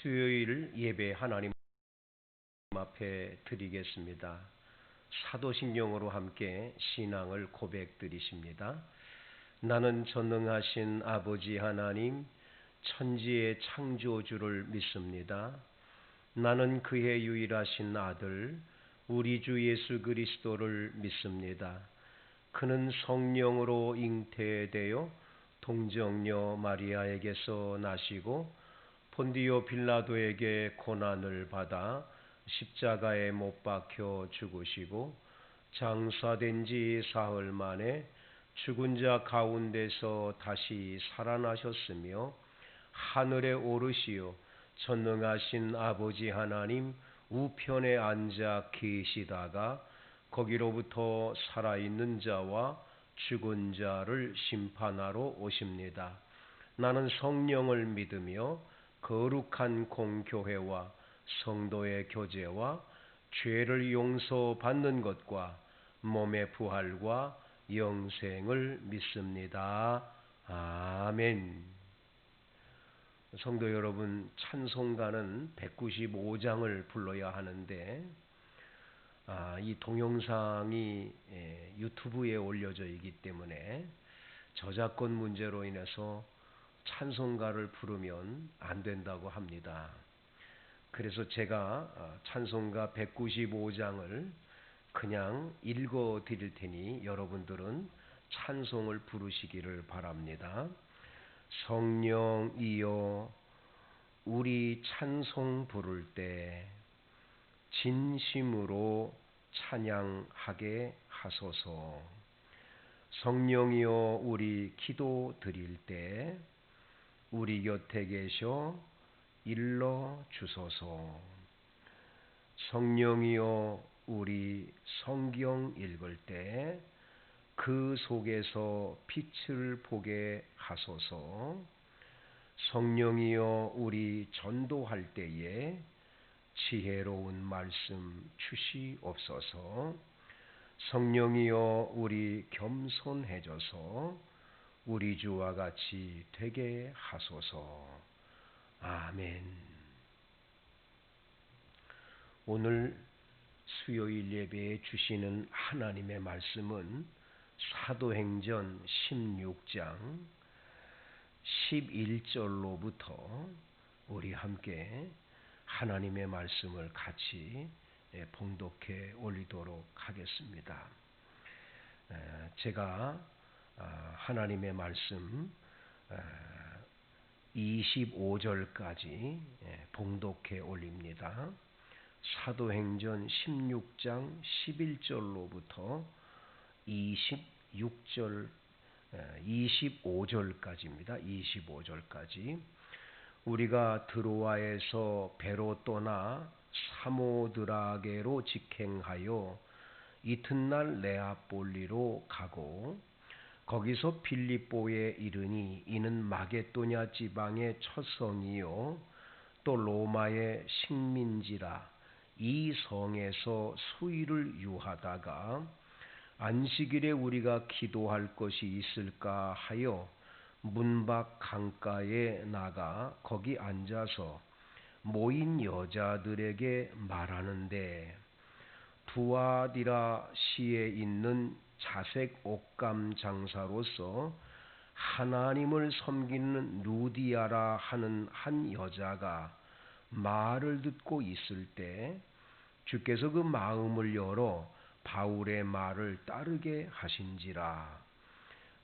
수요일 예배 하나님 앞에 드리겠습니다. 사도신경으로 함께 신앙을 고백드리십니다. 나는 전능하신 아버지 하나님, 천지의 창조주를 믿습니다. 나는 그의 유일하신 아들, 우리 주 예수 그리스도를 믿습니다. 그는 성령으로 잉태되어 동정녀 마리아에게서 나시고 본디오 빌라도에게 고난을 받아 십자가에 못 박혀 죽으시고 장사된 지 사흘 만에 죽은 자 가운데서 다시 살아나셨으며 하늘에 오르시어 전능하신 아버지 하나님 우편에 앉아 계시다가 거기로부터 살아있는 자와 죽은 자를 심판하러 오십니다. 나는 성령을 믿으며 거룩한 공교회와 성도의 교제와 죄를 용서받는 것과 몸의 부활과 영생을 믿습니다. 아멘. 성도 여러분, 찬송가는 195장을 불러야 하는데 이 동영상이 유튜브에 올려져 있기 때문에 저작권 문제로 인해서 찬송가를 부르면 안 된다고 합니다. 그래서 제가 찬송가 195장을 그냥 읽어 드릴 테니 여러분들은 찬송을 부르시기를 바랍니다. 성령이여 우리 찬송 부를 때 진심으로 찬양하게 하소서. 성령이여 우리 기도 드릴 때 우리 곁에 계셔 일러 주소서. 성령이여 우리 성경 읽을 때 그 속에서 빛을 보게 하소서. 성령이여 우리 전도할 때에 지혜로운 말씀 주시옵소서. 성령이여 우리 겸손해져서 우리 주와 같이 되게 하소서. 아멘. 오늘 수요일 예배에 주시는 하나님의 말씀은 사도행전 16장 11절로부터 우리 함께 하나님의 말씀을 같이 봉독해 올리도록 하겠습니다. 제가 하나님의 말씀 25절까지 봉독해 올립니다. 사도행전 16장 11절로부터 25절까지입니다. 25절까지. 우리가 드로아에서 배로 떠나 사모드라게로 직행하여 이튿날 네아폴리로 가고 거기서 빌립보에 이르니 이는 마게도냐 지방의 첫 성이요 또 로마의 식민지라. 이 성에서 수일을 유하다가 안식일에 우리가 기도할 것이 있을까 하여 문밖 강가에 나가 거기 앉아서 모인 여자들에게 말하는데 두아디라 시에 있는 자색 옷감 장사로서 하나님을 섬기는 루디아라 하는 한 여자가 말을 듣고 있을 때 주께서 그 마음을 열어 바울의 말을 따르게 하신지라.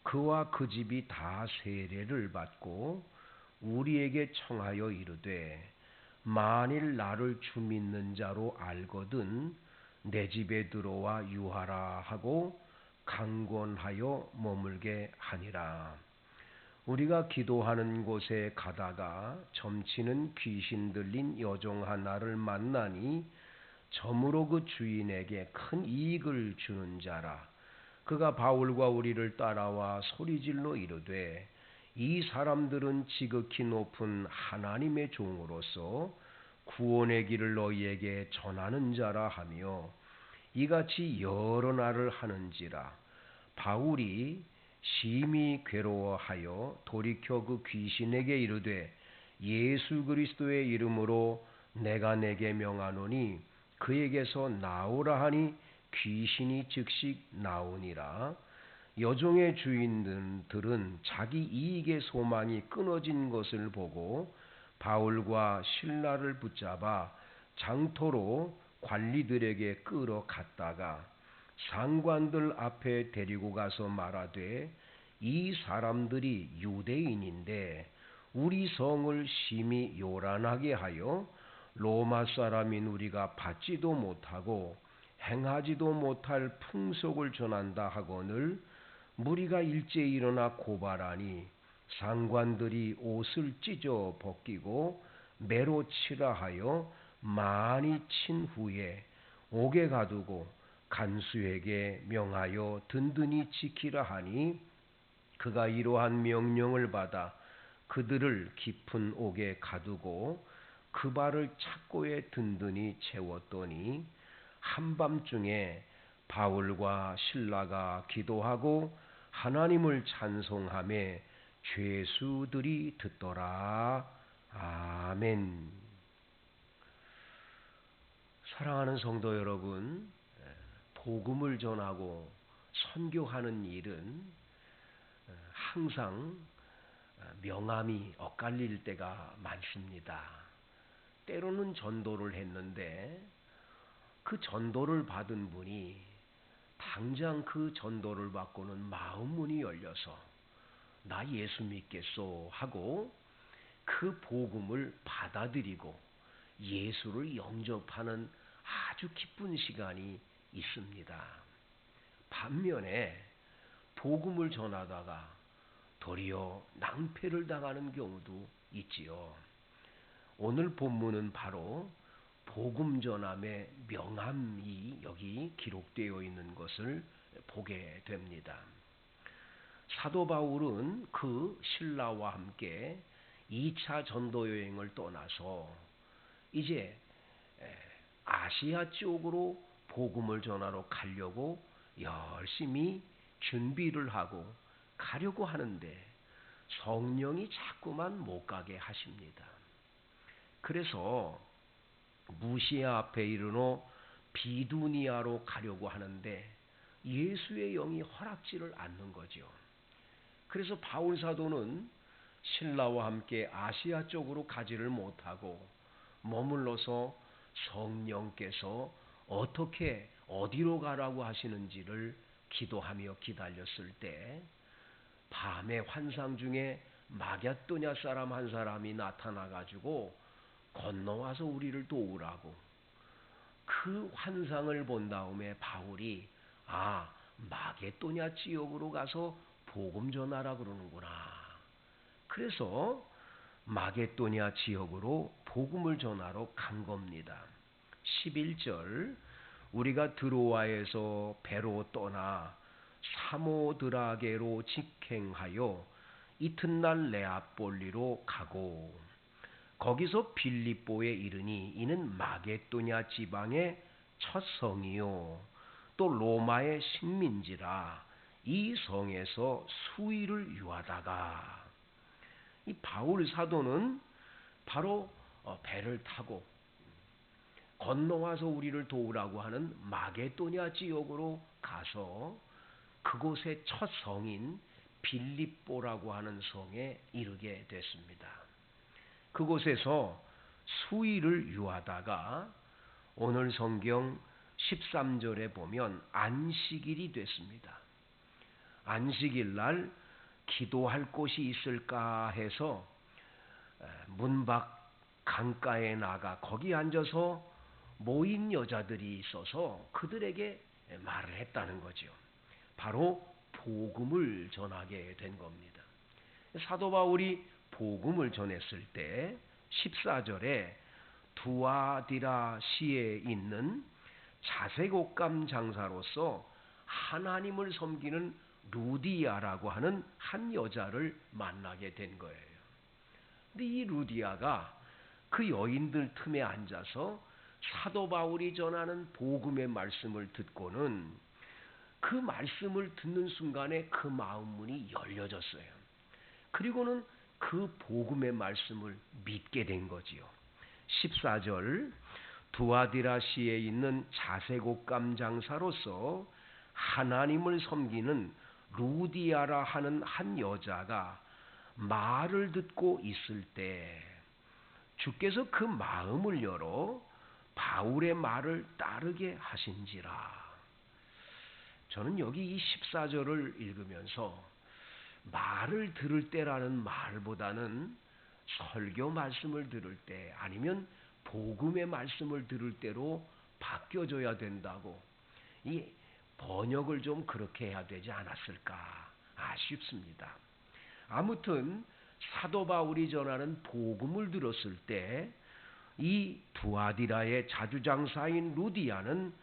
그와 그 집이 다 세례를 받고 우리에게 청하여 이르되 만일 나를 주 믿는 자로 알거든 내 집에 들어와 유하라 하고 강권하여 머물게 하니라. 우리가 기도하는 곳에 가다가 점치는 귀신 들린 여종 하나를 만나니 점으로 그 주인에게 큰 이익을 주는 자라. 그가 바울과 우리를 따라와 소리질러 이르되 이 사람들은 지극히 높은 하나님의 종으로서 구원의 길을 너희에게 전하는 자라 하며 이같이 여러 날을 하는지라. 바울이 심히 괴로워하여 돌이켜 그 귀신에게 이르되 예수 그리스도의 이름으로 내가 내게 명하노니 그에게서 나오라 하니 귀신이 즉시 나오니라. 여종의 주인들은 자기 이익의 소망이 끊어진 것을 보고 바울과 실라를 붙잡아 장터로 관리들에게 끌어갔다가 상관들 앞에 데리고 가서 말하되, 이 사람들이 유대인인데 우리 성을 심히 요란하게 하여 로마 사람인 우리가 받지도 못하고 행하지도 못할 풍속을 전한다 하거늘 무리가 일제히 일어나 고발하니 상관들이 옷을 찢어 벗기고 매로 치라 하여 많이 친 후에 옥에 가두고 간수에게 명하여 든든히 지키라 하니 그가 이러한 명령을 받아 그들을 깊은 옥에 가두고 그 발을 착고에 든든히 채웠더니 한밤중에 바울과 실라가 기도하고 하나님을 찬송하며 죄수들이 듣더라. 아멘. 사랑하는 성도 여러분, 복음을 전하고 선교하는 일은 항상 명함이 엇갈릴 때가 많습니다. 때로는 전도를 했는데 그 전도를 받은 분이 당장 그 전도를 받고는 마음 문이 열려서 나 예수 믿겠소 하고 그 복음을 받아들이고 예수를 영접하는 아주 기쁜 시간이 있습니다. 반면에 복음을 전하다가 도리어 낭패를 당하는 경우도 있지요. 오늘 본문은 바로 복음 전함의 명함이 여기 기록되어 있는 것을 보게 됩니다. 사도 바울은 그 실라와 함께 2차 전도 여행을 떠나서 이제 아시아 쪽으로 복음을 전하러 가려고 열심히 준비를 하고 가려고 하는데 성령이 자꾸만 못 가게 하십니다. 그래서 무시아 앞에 이르러 비두니아로 가려고 하는데 예수의 영이 허락지를 않는 거죠. 그래서 바울 사도는 신라와 함께 아시아 쪽으로 가지를 못하고 머물러서 성령께서 어떻게 어디로 가라고 하시는지를 기도하며 기다렸을 때 밤의 환상 중에 마게도냐 사람 한 사람이 나타나가지고 건너와서 우리를 도우라고 그 환상을 본 다음에 바울이 마게도냐 지역으로 가서 복음 전하라 그러는구나. 그래서 마게도냐 지역으로 복음을 전하러 간 겁니다. 11절 우리가 드로아에서 배로 떠나 사모드라게로 직행하여 이튿날 네아폴리로 가고 거기서 빌립보에 이르니 이는 마게도냐 지방의 첫 성이요 또 로마의 식민지라 이 성에서 수일을 유하다가 이 바울 사도는 바로 배를 타고 건너와서 우리를 도우라고 하는 마게도냐 지역으로 가서 그곳의 첫 성인 빌립보라고 하는 성에 이르게 됐습니다. 그곳에서 수일을 유하다가 오늘 성경 13절에 보면 안식일이 됐습니다. 안식일 날 기도할 곳이 있을까 해서 문 밖 강가에 나가 거기 앉아서 모인 여자들이 있어서 그들에게 말을 했다는 거죠. 바로 복음을 전하게 된 겁니다. 사도 바울이 복음을 전했을 때 14절에 두아디라 시에 있는 자색 옷감 장사로서 하나님을 섬기는 루디아라고 하는 한 여자를 만나게 된 거예요. 근데 이 루디아가 그 여인들 틈에 앉아서 사도 바울이 전하는 복음의 말씀을 듣고는 그 말씀을 듣는 순간에 그 마음 문이 열려졌어요. 그리고는 그 복음의 말씀을 믿게 된 거지요. 14절 두아디라시에 있는 자색 옷감 장사로서 하나님을 섬기는 루디아라 하는 한 여자가 말을 듣고 있을 때 주께서 그 마음을 열어 바울의 말을 따르게 하신지라. 저는 여기 이 14절을 읽으면서 말을 들을 때라는 말보다는 설교 말씀을 들을 때 아니면 복음의 말씀을 들을 때로 바뀌어져야 된다고 이 번역을 좀 그렇게 해야 되지 않았을까 아쉽습니다. 아무튼 사도 바울이 전하는 복음을 들었을 때 이 두아디라의 자주장사인 루디아는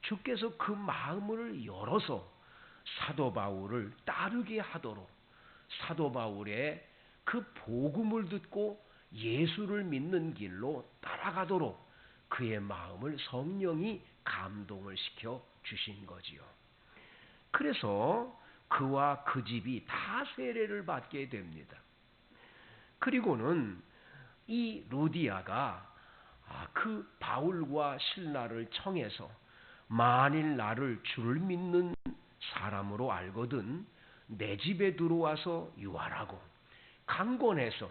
주께서 그 마음을 열어서 사도 바울을 따르게 하도록 사도 바울의 그 복음을 듣고 예수를 믿는 길로 따라가도록 그의 마음을 성령이 감동을 시켜 주신 거지요. 그래서 그와 그 집이 다 세례를 받게 됩니다. 그리고는 이 루디아가 그 바울과 실라를 청해서 만일 나를 주를 믿는 사람으로 알거든 내 집에 들어와서 유하라고 강권해서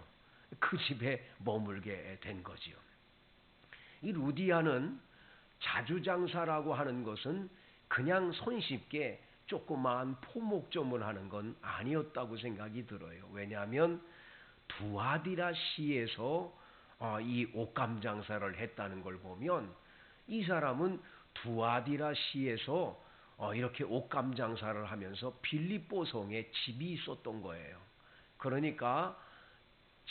그 집에 머물게 된 거지요. 이 루디아는 자주장사라고 하는 것은 그냥 손쉽게 조그마한 포목점을 하는 건 아니었다고 생각이 들어요. 왜냐하면 두아디라 시에서 이 옷감 장사를 했다는 걸 보면 이 사람은 두아디라 시에서 이렇게 옷감 장사를 하면서 빌립보 성에 집이 있었던 거예요. 그러니까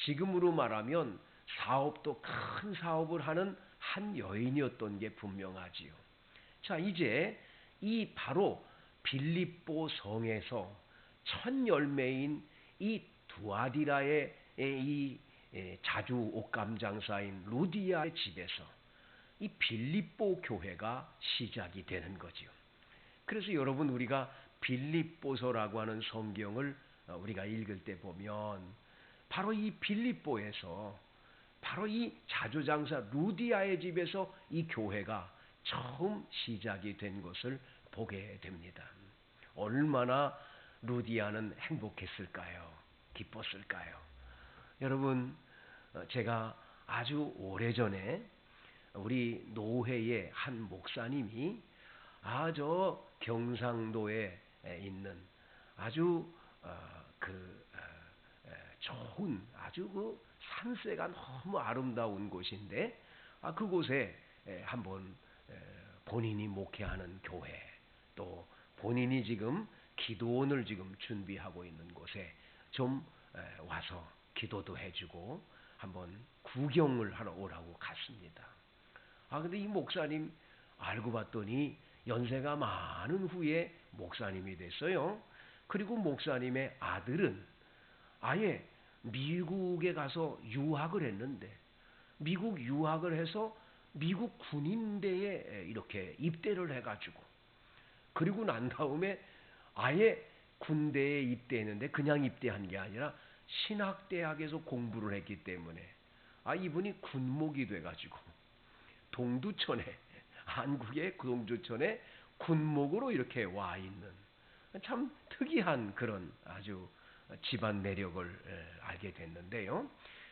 지금으로 말하면 사업도 큰 사업을 하는 한 여인이었던 게 분명하지요. 자, 이제 이 바로 빌립보 성에서 첫 열매인 이 두아디라의 이 자주 옷감 장사인 루디아의 집에서 이 빌립보 교회가 시작이 되는 거지요. 그래서 여러분 우리가 빌립보서라고 하는 성경을 우리가 읽을 때 보면 바로 이 빌립보에서 바로 이 자주장사 루디아의 집에서 이 교회가 처음 시작이 된 것을 보게 됩니다. 얼마나 루디아는 행복했을까요? 기뻤을까요? 여러분 제가 아주 오래전에 우리 노회의 한 목사님이 저 경상도에 있는 아주 좋은 아주 그 산세가 너무 아름다운 곳인데 그곳에 한번 본인이 목회하는 교회 또 본인이 지금 기도원을 지금 준비하고 있는 곳에 좀 와서 기도도 해주고 한번 구경을 하러 오라고 갔습니다. 근데 이 목사님 알고 봤더니 연세가 많은 후에 목사님이 됐어요. 그리고 목사님의 아들은 아예 미국에 가서 유학을 했는데 미국 유학을 해서 미국 군인대에 이렇게 입대를 해가지고 그리고 난 다음에 아예 군대에 입대했는데 그냥 입대한 게 아니라 신학대학에서 공부를 했기 때문에 이분이 군목이 돼가지고 동두천에 한국의 동두천에 군목으로 이렇게 와 있는 참 특이한 그런 아주 집안 내력을 알게 됐는데요.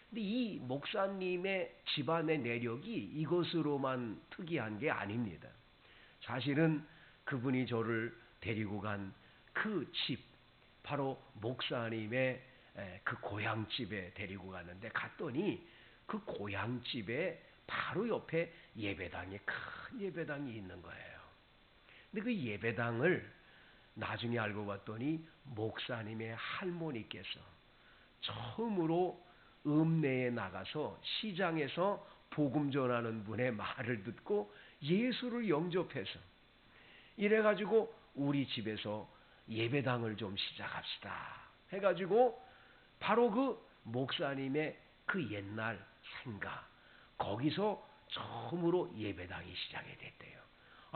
근데 이 목사님의 집안의 내력이 이것으로만 특이한 게 아닙니다. 사실은 그분이 저를 데리고 간 그 집, 바로 목사님의 그 고향집에 데리고 갔는데 갔더니 그 고향집에 바로 옆에 예배당이 큰 예배당이 있는 거예요. 근데 그 예배당을 나중에 알고 봤더니 목사님의 할머니께서 처음으로 읍내에 나가서 시장에서 복음 전하는 분의 말을 듣고 예수를 영접해서 이래가지고 우리 집에서 예배당을 좀 시작합시다 해가지고 바로 그 목사님의 그 옛날 생각 거기서 처음으로 예배당이 시작이 됐대요.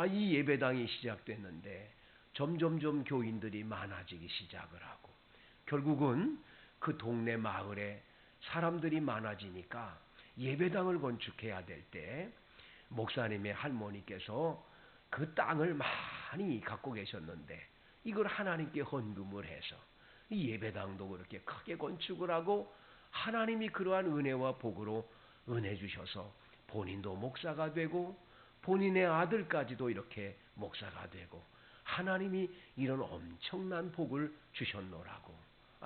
이 예배당이 시작됐는데 점점점 교인들이 많아지기 시작을 하고 결국은 그 동네 마을에 사람들이 많아지니까 예배당을 건축해야 될 때 목사님의 할머니께서 그 땅을 많이 갖고 계셨는데 이걸 하나님께 헌금을 해서 이 예배당도 그렇게 크게 건축을 하고 하나님이 그러한 은혜와 복으로 은혜 주셔서 본인도 목사가 되고 본인의 아들까지도 이렇게 목사가 되고 하나님이 이런 엄청난 복을 주셨노라고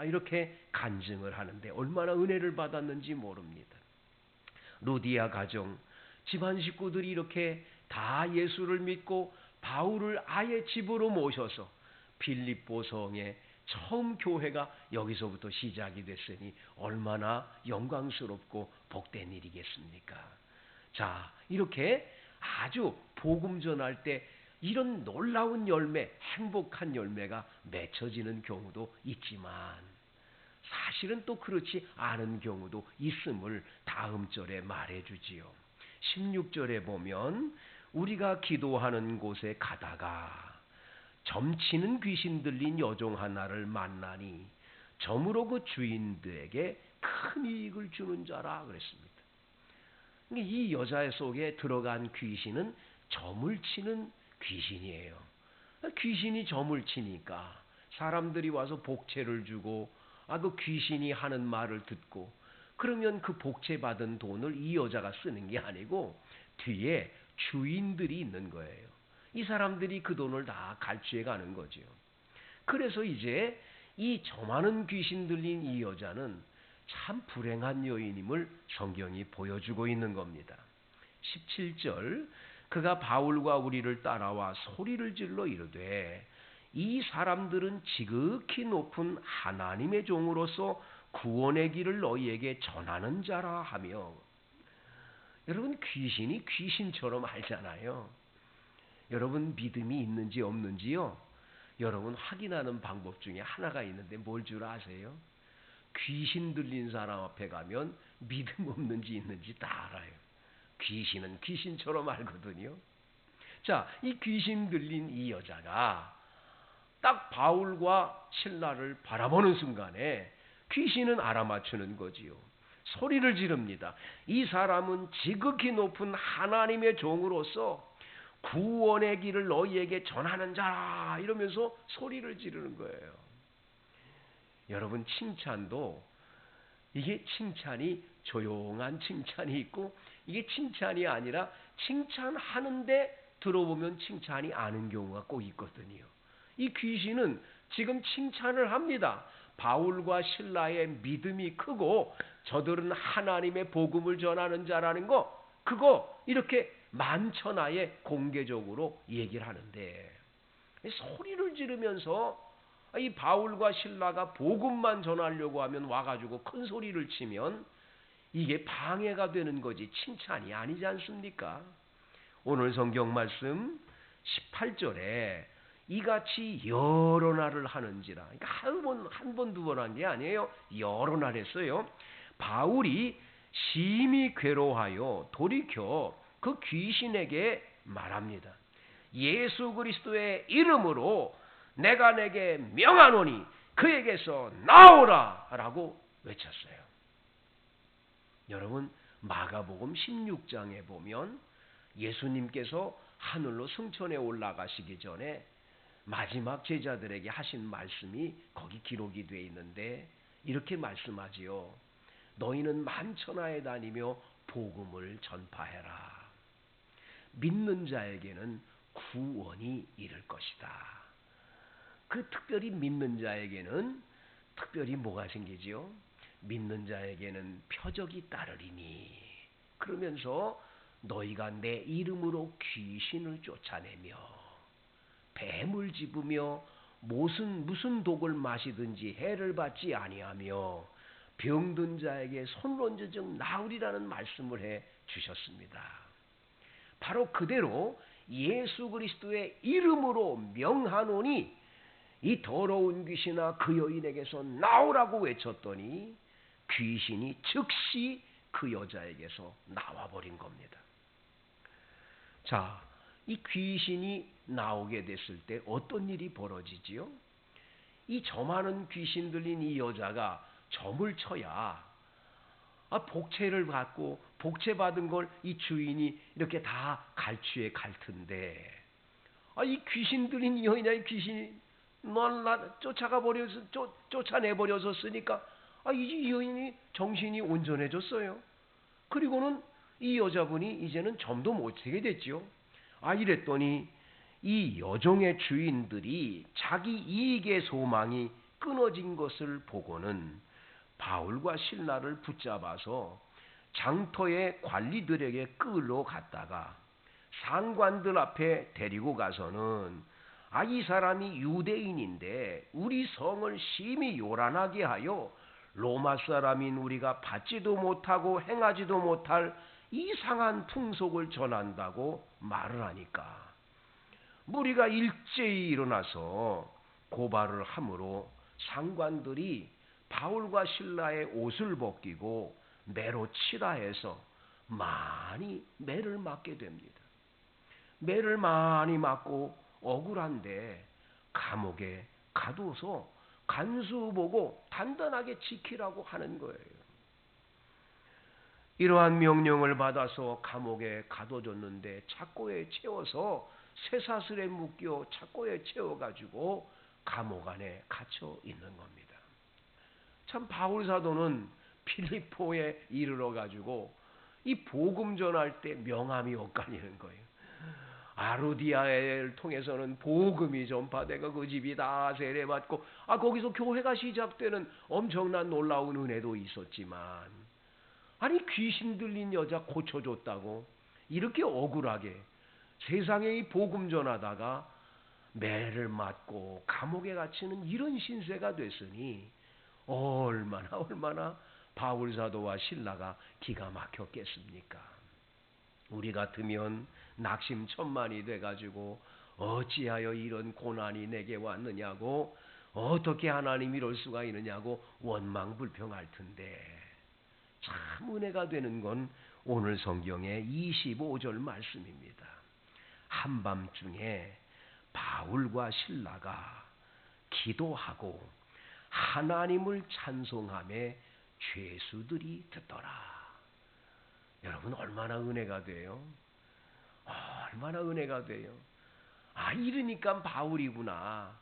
이렇게 간증을 하는데 얼마나 은혜를 받았는지 모릅니다. 루디아 가정 집안 식구들이 이렇게 다 예수를 믿고 바울을 아예 집으로 모셔서 빌립보 성에 처음 교회가 여기서부터 시작이 됐으니 얼마나 영광스럽고 복된 일이겠습니까? 자, 이렇게 아주 복음 전할 때 이런 놀라운 열매, 행복한 열매가 맺혀지는 경우도 있지만 사실은 또 그렇지 않은 경우도 있음을 다음 절에 말해주지요. 16절에 보면 우리가 기도하는 곳에 가다가 점치는 귀신 들린 여종 하나를 만나니 점으로 그 주인들에게 큰 이익을 주는 자라 그랬습니다. 이 여자 속에 들어간 귀신은 점을 치는 귀신이에요. 귀신이 점을 치니까 사람들이 와서 복채를 주고 그 귀신이 하는 말을 듣고 그러면 그 복채 받은 돈을 이 여자가 쓰는 게 아니고 뒤에 주인들이 있는 거예요. 이 사람들이 그 돈을 다 갈취해 가는 거죠. 그래서 이제 이 점하는 귀신 들린 이 여자는 참 불행한 여인임을 성경이 보여주고 있는 겁니다. 17절 그가 바울과 우리를 따라와 소리를 질러 이르되 이 사람들은 지극히 높은 하나님의 종으로서 구원의 길을 너희에게 전하는 자라 하며 여러분 귀신이 귀신처럼 알잖아요. 여러분 믿음이 있는지 없는지요? 여러분 확인하는 방법 중에 하나가 있는데 뭘 줄 아세요? 귀신 들린 사람 앞에 가면 믿음 없는지 있는지 다 알아요. 귀신은 귀신처럼 알거든요. 자, 이 귀신 들린 이 여자가 딱 바울과 실라를 바라보는 순간에 귀신은 알아맞추는 거지요. 소리를 지릅니다. 이 사람은 지극히 높은 하나님의 종으로서 구원의 길을 너희에게 전하는 자라 이러면서 소리를 지르는 거예요. 여러분 칭찬도 이게 칭찬이 조용한 칭찬이 있고 이게 칭찬이 아니라 칭찬하는데 들어보면 칭찬이 아닌 경우가 꼭 있거든요. 이 귀신은 지금 칭찬을 합니다. 바울과 실라의 믿음이 크고 저들은 하나님의 복음을 전하는 자라는 거 그거 이렇게 만천하에 공개적으로 얘기를 하는데 소리를 지르면서 이 바울과 실라가 복음만 전하려고 하면 와가지고 큰 소리를 치면 이게 방해가 되는 거지 칭찬이 아니지 않습니까? 오늘 성경 말씀 18절에 이같이 여러 날을 하는지라 그러니까 한 번, 두 번 한 게 아니에요. 여러 날 했어요. 바울이 심히 괴로워하여 돌이켜 그 귀신에게 말합니다. 예수 그리스도의 이름으로 내가 내게 명하노니 그에게서 나오라 라고 외쳤어요. 여러분 마가복음 16장에 보면 예수님께서 하늘로 승천해 올라가시기 전에 마지막 제자들에게 하신 말씀이 거기 기록이 되어 있는데 이렇게 말씀하지요. 너희는 만천하에 다니며 복음을 전파해라. 믿는 자에게는 구원이 이를 것이다. 그 특별히 믿는 자에게는 특별히 뭐가 생기지요? 믿는 자에게는 표적이 따르리니 그러면서 너희가 내 이름으로 귀신을 쫓아내며 뱀을 집으며 무슨 독을 마시든지 해를 받지 아니하며 병든 자에게 손을 얹은 즉 나으리라는 말씀을 해 주셨습니다. 바로 그대로 예수 그리스도의 이름으로 명하노니 이 더러운 귀신아 그 여인에게서 나오라고 외쳤더니 귀신이 즉시 그 여자에게서 나와버린 겁니다. 자, 이 귀신이 나오게 됐을 때 어떤 일이 벌어지지요? 이 점하는 귀신 들린 이 여자가 점을 쳐야 복채를 받고 복채 받은 걸 이 주인이 이렇게 다 갈취해 갈 텐데, 이 귀신 들린 이 여인아, 이 귀신이 넌 나 쫓아내 버려서 쓰니까 이 여인이 정신이 온전해졌어요. 그리고는 이 여자분이 이제는 점도 못 세게 됐지요. 이랬더니 이 여종의 주인들이 자기 이익의 소망이 끊어진 것을 보고는 바울과 실라를 붙잡아서 장터의 관리들에게 끌어갔다가 상관들 앞에 데리고 가서는 이 사람이 유대인인데 우리 성을 심히 요란하게 하여 로마 사람인 우리가 받지도 못하고 행하지도 못할 이상한 풍속을 전한다고 말을 하니까 무리가 일제히 일어나서 고발을 하므로 상관들이 바울과 실라의 옷을 벗기고 매로 치라 해서 많이 매를 맞게 됩니다. 매를 많이 맞고 억울한데 감옥에 가둬서 간수 보고 단단하게 지키라고 하는 거예요. 이러한 명령을 받아서 감옥에 가둬줬는데 착고에 채워서 쇠사슬에 묶여 착고에 채워가지고 감옥 안에 갇혀 있는 겁니다. 참 바울 사도는 필리포에 이르러 가지고 이 복음 전할 때 명함이 엇갈리는 거예요. 아르디아를 통해서는 복음이 전파되고 그 집이 다 세례받고 거기서 교회가 시작되는 엄청난 놀라운 은혜도 있었지만 귀신 들린 여자 고쳐줬다고 이렇게 억울하게 세상에 이 복음 전하다가 매를 맞고 감옥에 갇히는 이런 신세가 됐으니 얼마나 바울 사도와 실라가 기가 막혔겠습니까? 우리 같으면 낙심천만이 돼가지고 어찌하여 이런 고난이 내게 왔느냐고, 어떻게 하나님이 이럴 수가 있느냐고 원망불평할 텐데, 참 은혜가 되는 건 오늘 성경의 25절 말씀입니다. 한밤중에 바울과 실라가 기도하고 하나님을 찬송하며 죄수들이 듣더라. 여러분, 얼마나 은혜가 돼요? 얼마나 은혜가 돼요? 이러니까 바울이구나.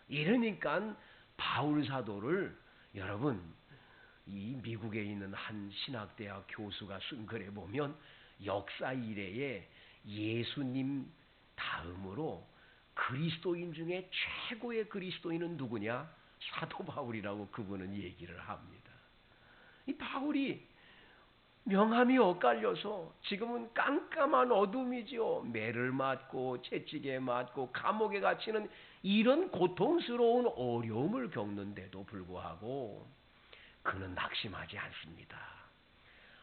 이러니까 바울 사도를, 여러분, 이 미국에 있는 한 신학대학 교수가 쓴 글에 보면 역사 이래에 예수님 다음으로 그리스도인 중에 최고의 그리스도인은 누구냐? 사도 바울이라고 그분은 얘기를 합니다. 이 바울이 명함이 엇갈려서 지금은 깜깜한 어둠이지요. 매를 맞고 채찍에 맞고 감옥에 갇히는 이런 고통스러운 어려움을 겪는데도 불구하고 그는 낙심하지 않습니다.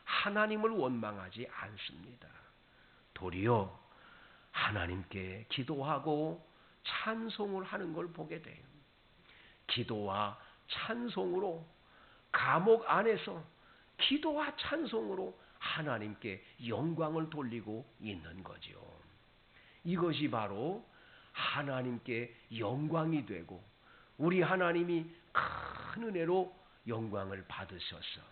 하나님을 원망하지 않습니다. 도리어 하나님께 기도하고 찬송을 하는 걸 보게 돼요. 기도와 찬송으로 감옥 안에서 기도와 찬송으로 하나님께 영광을 돌리고 있는 거죠. 이것이 바로 하나님께 영광이 되고 우리 하나님이 큰 은혜로 영광을 받으셔서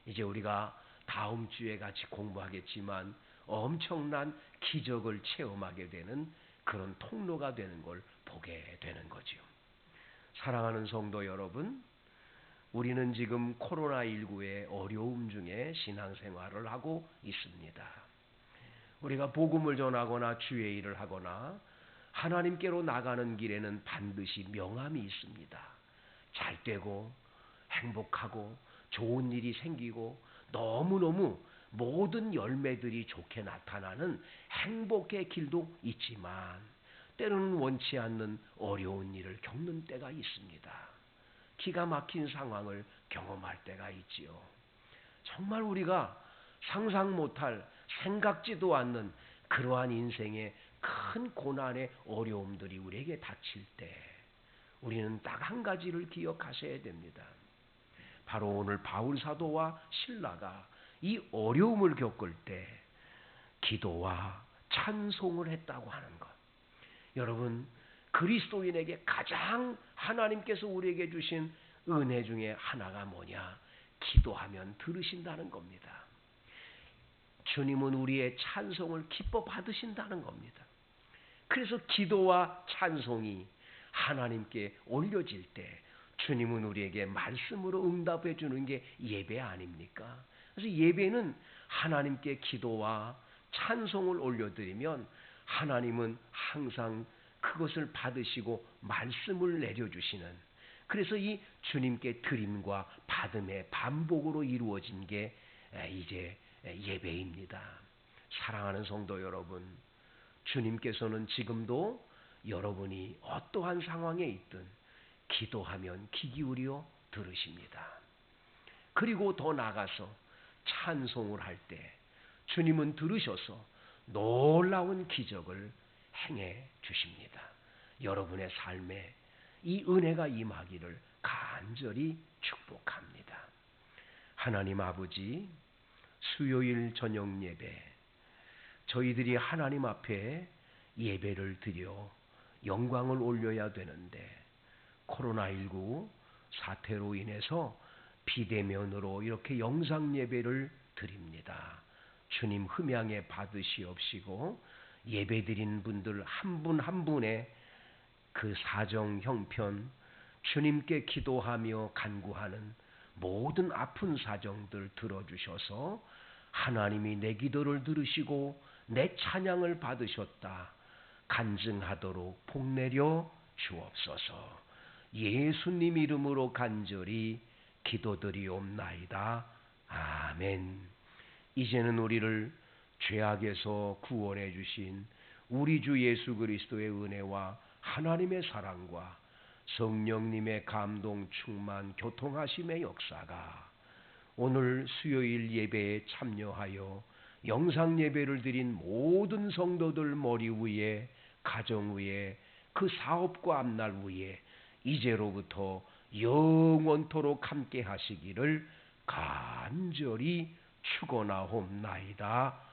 이제 우리가 다음 주에 같이 공부하겠지만 엄청난 기적을 체험하게 되는 그런 통로가 되는 걸 보게 되는 거죠. 사랑하는 성도 여러분, 우리는 지금 코로나19의 어려움 중에 신앙생활을 하고 있습니다. 우리가 복음을 전하거나 주의 일을 하거나 하나님께로 나가는 길에는 반드시 명함이 있습니다. 잘 되고 행복하고 좋은 일이 생기고 너무너무 모든 열매들이 좋게 나타나는 행복의 길도 있지만 때로는 원치 않는 어려운 일을 겪는 때가 있습니다. 기가 막힌 상황을 경험할 때가 있지요. 정말 우리가 상상 못할, 생각지도 않는 그러한 인생의 큰 고난의 어려움들이 우리에게 닥칠 때 우리는 딱 한 가지를 기억하셔야 됩니다. 바로 오늘 바울 사도와 실라가 이 어려움을 겪을 때 기도와 찬송을 했다고 하는 것. 여러분, 그리스도인에게 가장 하나님께서 우리에게 주신 은혜 중에 하나가 뭐냐? 기도하면 들으신다는 겁니다. 주님은 우리의 찬송을 기뻐 받으신다는 겁니다. 그래서 기도와 찬송이 하나님께 올려질 때 주님은 우리에게 말씀으로 응답해 주는 게 예배 아닙니까? 그래서 예배는 하나님께 기도와 찬송을 올려드리면 하나님은 항상 그것을 받으시고 말씀을 내려주시는, 그래서 이 주님께 드림과 받음의 반복으로 이루어진 게 이제 예배입니다. 사랑하는 성도 여러분, 주님께서는 지금도 여러분이 어떠한 상황에 있든 기도하면 귀 기울여 들으십니다. 그리고 더 나아가서 찬송을 할 때 주님은 들으셔서 놀라운 기적을 행해 주십니다. 여러분의 삶에 이 은혜가 임하기를 간절히 축복합니다. 하나님 아버지, 수요일 저녁 예배, 저희들이 하나님 앞에 예배를 드려 영광을 올려야 되는데 코로나19 사태로 인해서 비대면으로 이렇게 영상 예배를 드립니다. 주님 흠양에 받으시옵시고 예배드린 분들 한 분 한 분의 그 사정 형편, 주님께 기도하며 간구하는 모든 아픈 사정들 들어주셔서 하나님이 내 기도를 들으시고 내 찬양을 받으셨다 간증하도록 복내려 주옵소서. 예수님 이름으로 간절히 기도드리옵나이다. 아멘. 이제는 우리를 죄악에서 구원해 주신 우리 주 예수 그리스도의 은혜와 하나님의 사랑과 성령님의 감동 충만 교통하심의 역사가 오늘 수요일 예배에 참여하여 영상 예배를 드린 모든 성도들 머리 위에, 가정 위에, 그 사업과 앞날 위에 이제로부터 영원토록 함께 하시기를 간절히 축원하옵나이다.